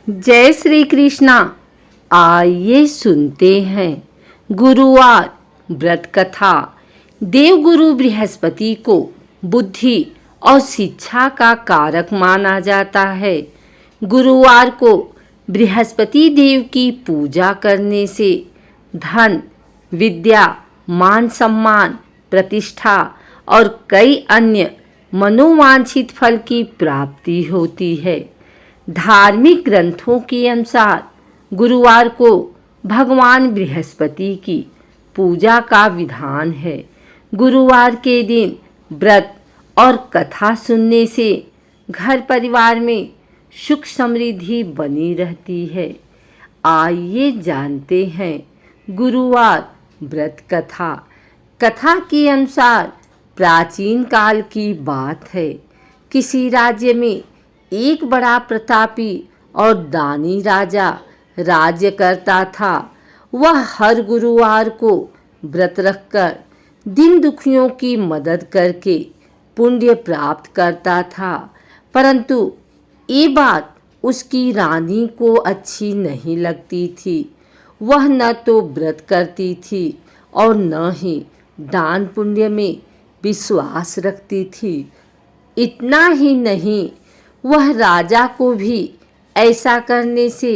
जय श्री कृष्णा। आइए सुनते हैं गुरुवार व्रत कथा। देवगुरु बृहस्पति को बुद्धि और शिक्षा का कारक माना जाता है। गुरुवार को बृहस्पति देव की पूजा करने से धन, विद्या, मान सम्मान, प्रतिष्ठा और कई अन्य मनोवांछित फल की प्राप्ति होती है। धार्मिक ग्रंथों के अनुसार गुरुवार को भगवान बृहस्पति की पूजा का विधान है। गुरुवार के दिन व्रत और कथा सुनने से घर परिवार में सुख समृद्धि बनी रहती है। आइए जानते हैं गुरुवार व्रत कथा। कथा के अनुसार प्राचीन काल की बात है। किसी राज्य में एक बड़ा प्रतापी और दानी राजा राज्य करता था। वह हर गुरुवार को व्रत रखकर दीन दुखियों की मदद करके पुण्य प्राप्त करता था। परंतु ये बात उसकी रानी को अच्छी नहीं लगती थी। वह न तो व्रत करती थी और न ही दान पुण्य में विश्वास रखती थी। इतना ही नहीं, वह राजा को भी ऐसा करने से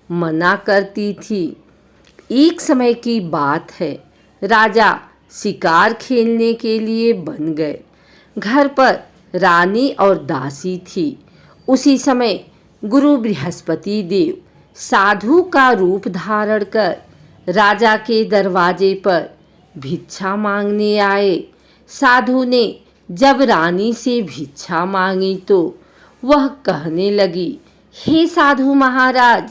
मना करती थी। एक समय की बात है, राजा शिकार खेलने के लिए बन गए। घर पर रानी और दासी थी। उसी समय गुरु बृहस्पति देव साधु का रूप धारण कर राजा के दरवाजे पर भिक्षा मांगने आए। साधु ने जब रानी से भिक्षा मांगी तो वह कहने लगी, हे साधु महाराज,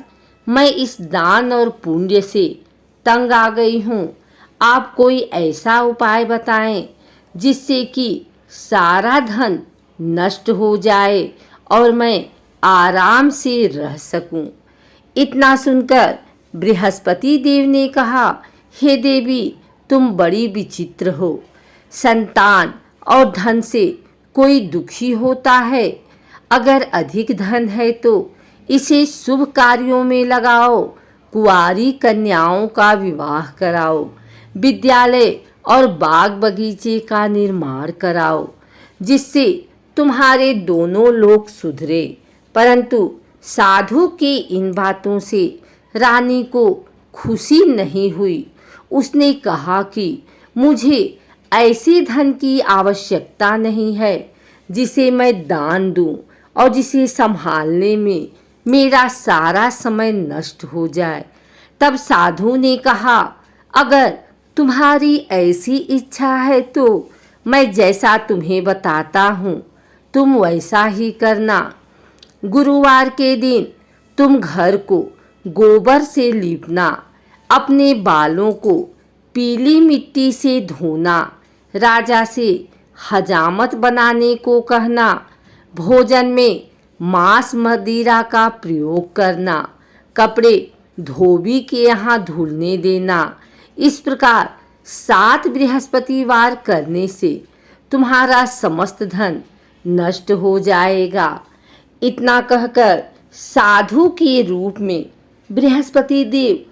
मैं इस दान और पुण्य से तंग आ गई हूँ। आप कोई ऐसा उपाय बताएं जिससे कि सारा धन नष्ट हो जाए और मैं आराम से रह सकूं। इतना सुनकर बृहस्पति देव ने कहा, हे देवी, तुम बड़ी विचित्र हो। संतान और धन से कोई दुखी होता है। अगर अधिक धन है तो इसे शुभ कार्यों में लगाओ। कुंवारी कन्याओं का विवाह कराओ। विद्यालय और बाग बगीचे का निर्माण कराओ, जिससे तुम्हारे दोनों लोग सुधरे। परंतु साधु की इन बातों से रानी को खुशी नहीं हुई। उसने कहा कि मुझे ऐसे धन की आवश्यकता नहीं है जिसे मैं दान दूं और जिसे संभालने में मेरा सारा समय नष्ट हो जाए। तब साधु ने कहा, अगर तुम्हारी ऐसी इच्छा है तो मैं जैसा तुम्हें बताता हूँ तुम वैसा ही करना। गुरुवार के दिन तुम घर को गोबर से लीपना, अपने बालों को पीली मिट्टी से धोना, राजा से हजामत बनाने को कहना, भोजन में मांस मदिरा का प्रयोग करना, कपड़े धोबी के यहाँ धुलने देना। इस प्रकार 7 बृहस्पतिवार करने से तुम्हारा समस्त धन नष्ट हो जाएगा। इतना कहकर साधु के रूप में बृहस्पति देव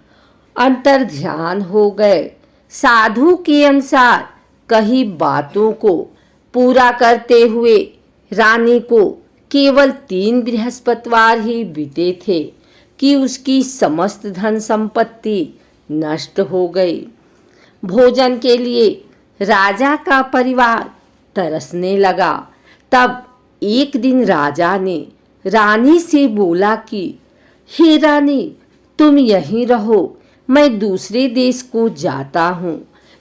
अंतर ध्यान हो गए। साधु के अनुसार कही बातों को पूरा करते हुए रानी को केवल 3 बृहस्पतिवार ही बीते थे कि उसकी समस्त धन संपत्ति नष्ट हो गई। भोजन के लिए राजा का परिवार तरसने लगा। तब एक दिन राजा ने रानी से बोला कि हे रानी, तुम यहीं रहो, मैं दूसरे देश को जाता हूँ,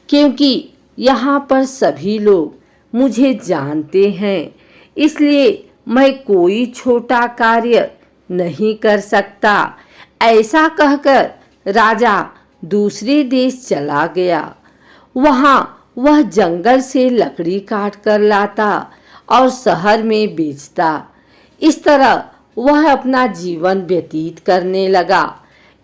क्योंकि यहाँ पर सभी लोग मुझे जानते हैं। इसलिए मैं कोई छोटा कार्य नहीं कर सकता। ऐसा कहकर राजा दूसरे देश चला गया। वहाँ वह जंगल से लकड़ी काट कर लाता और शहर में बेचता। इस तरह वह अपना जीवन व्यतीत करने लगा।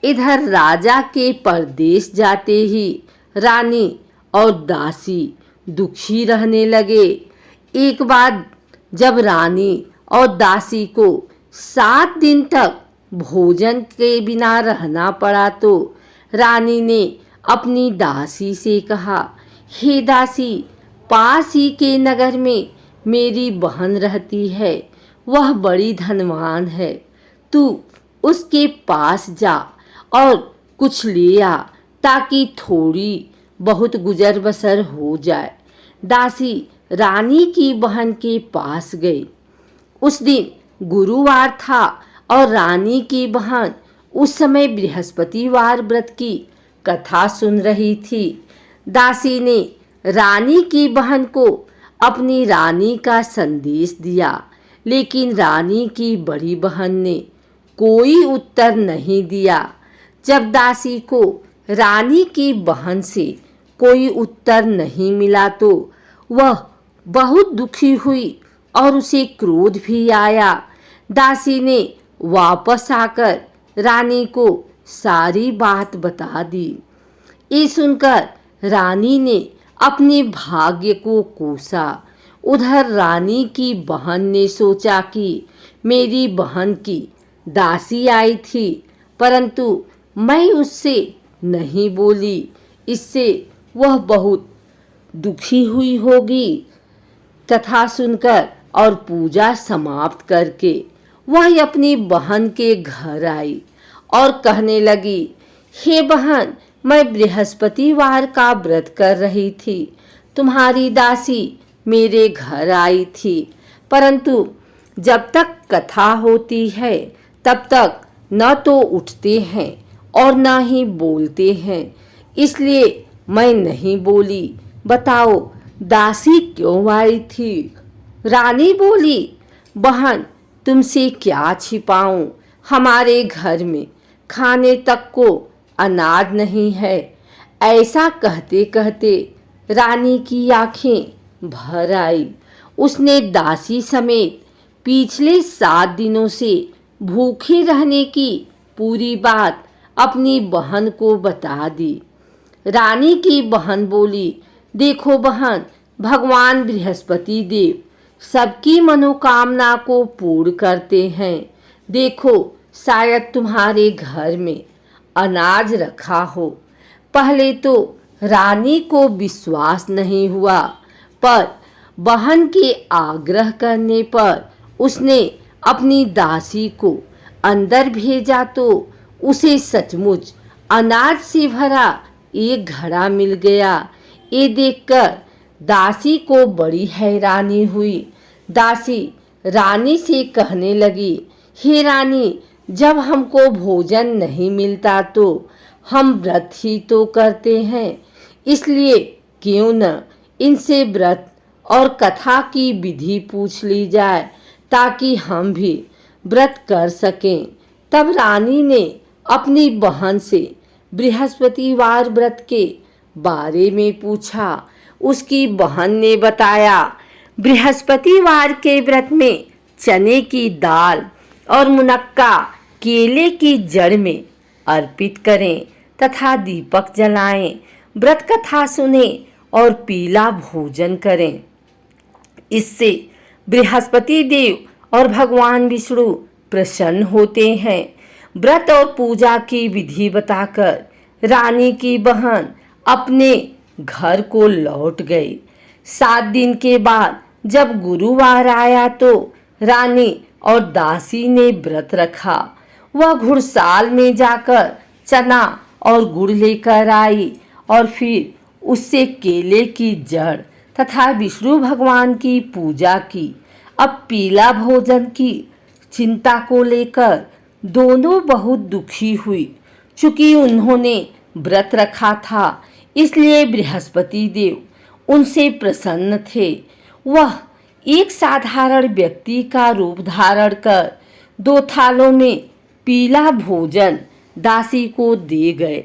इधर राजा के परदेश जाते ही रानी और दासी दुखी रहने लगे। एक बार जब रानी और दासी को 7 दिन तक भोजन के बिना रहना पड़ा तो रानी ने अपनी दासी से कहा, हे दासी, पास ही के नगर में मेरी बहन रहती है, वह बड़ी धनवान है। तू उसके पास जा और कुछ ले आ ताकि थोड़ी बहुत गुजर बसर हो जाए। दासी रानी की बहन के पास गई। उस दिन गुरुवार था और रानी की बहन उस समय बृहस्पतिवार व्रत की कथा सुन रही थी। दासी ने रानी की बहन को अपनी रानी का संदेश दिया, लेकिन रानी की बड़ी बहन ने कोई उत्तर नहीं दिया। जब दासी को रानी की बहन से कोई उत्तर नहीं मिला तो वह बहुत दुखी हुई और उसे क्रोध भी आया। दासी ने वापस आकर रानी को सारी बात बता दी। ये सुनकर रानी ने अपने भाग्य को कोसा। उधर रानी की बहन ने सोचा कि मेरी बहन की दासी आई थी, परंतु मैं उससे नहीं बोली, इससे वह बहुत दुखी हुई होगी। कथा सुनकर और पूजा समाप्त करके वह अपनी बहन के घर आई और कहने लगी, हे बहन, मैं बृहस्पतिवार का व्रत कर रही थी। तुम्हारी दासी मेरे घर आई थी, परंतु जब तक कथा होती है तब तक न तो उठते हैं और न ही बोलते हैं, इसलिए मैं नहीं बोली। बताओ दासी क्यों आई थी? रानी बोली, बहन, तुमसे क्या छिपाऊं, हमारे घर में खाने तक को अनाज नहीं है। ऐसा कहते कहते रानी की आंखें भर आई। उसने दासी समेत पिछले 7 दिनों से भूखे रहने की पूरी बात अपनी बहन को बता दी। रानी की बहन बोली, देखो बहन, भगवान बृहस्पति देव सबकी मनोकामना को पूर्ण करते हैं। देखो, शायद तुम्हारे घर में अनाज रखा हो। पहले तो रानी को विश्वास नहीं हुआ, पर बहन के आग्रह करने पर उसने अपनी दासी को अंदर भेजा तो उसे सचमुच अनाज से भरा एक घड़ा मिल गया। ये देखकर दासी को बड़ी हैरानी हुई। दासी रानी से कहने लगी, हे रानी, जब हमको भोजन नहीं मिलता तो हम व्रत ही तो करते हैं, इसलिए क्यों न इनसे व्रत और कथा की विधि पूछ ली जाए ताकि हम भी व्रत कर सकें। तब रानी ने अपनी बहन से बृहस्पतिवार व्रत के बारे में पूछा। उसकी बहन ने बताया, बृहस्पतिवार के व्रत में चने की दाल और मुनक्का केले की जड़ में अर्पित करें तथा दीपक जलाएं, व्रत कथा सुने और पीला भोजन करें। इससे बृहस्पति देव और भगवान विष्णु प्रसन्न होते हैं। व्रत और पूजा की विधि बताकर रानी की बहन अपने घर को लौट गई। 7 दिन के बाद जब गुरुवार आया तो रानी और दासी ने व्रत रखा। वह घुड़साल में जाकर चना और गुड़ लेकर आई और फिर उससे केले की जड़ तथा विष्णु भगवान की पूजा की। अब पीला भोजन की चिंता को लेकर दोनों बहुत दुखी हुई। चूंकि उन्होंने व्रत रखा था, इसलिए बृहस्पति देव उनसे प्रसन्न थे। वह एक साधारण व्यक्ति का रूप धारण कर 2 थालों में पीला भोजन दासी को दे गए।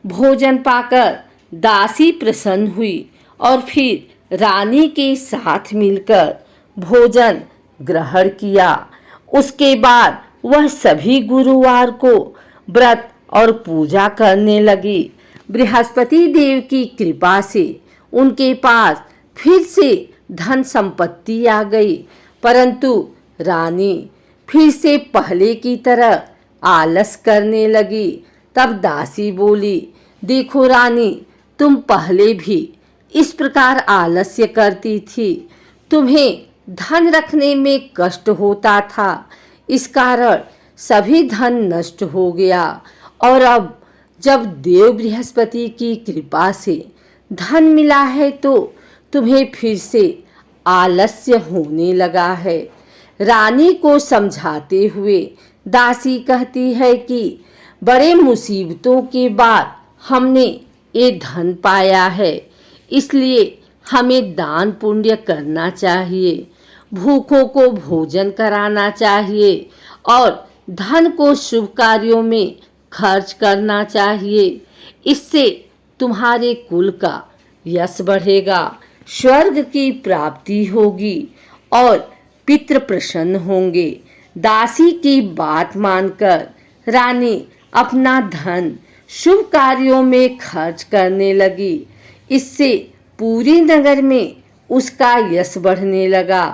भोजन पाकर दासी प्रसन्न हुई और फिर रानी के साथ मिलकर भोजन ग्रहण किया। उसके बाद वह सभी गुरुवार को व्रत और पूजा करने लगी। बृहस्पति देव की कृपा से उनके पास फिर से धन संपत्ति आ गई, परंतु रानी फिर से पहले की तरह आलस करने लगी। तब दासी बोली, देखो रानी, तुम पहले भी इस प्रकार आलस्य करती थी। तुम्हें धन रखने में कष्ट होता था, इस कारण सभी धन नष्ट हो गया। और अब जब देव बृहस्पति की कृपा से धन मिला है तो तुम्हें फिर से आलस्य होने लगा है। रानी को समझाते हुए दासी कहती है कि बड़े मुसीबतों के बाद हमने ये धन पाया है, इसलिए हमें दान पुण्य करना चाहिए, भूखों को भोजन कराना चाहिए और धन को शुभ कार्यों में खर्च करना चाहिए। इससे तुम्हारे कुल का यश बढ़ेगा, स्वर्ग की प्राप्ति होगी और पितृ प्रसन्न होंगे। दासी की बात मानकर रानी अपना धन शुभ कार्यों में खर्च करने लगी। इससे पूरे नगर में उसका यश बढ़ने लगा।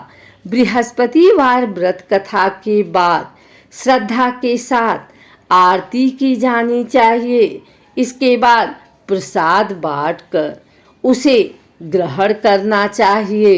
बृहस्पतिवार व्रत कथा के बाद श्रद्धा के साथ आरती की जानी चाहिए। इसके बाद प्रसाद बांटकर उसे ग्रहण करना चाहिए।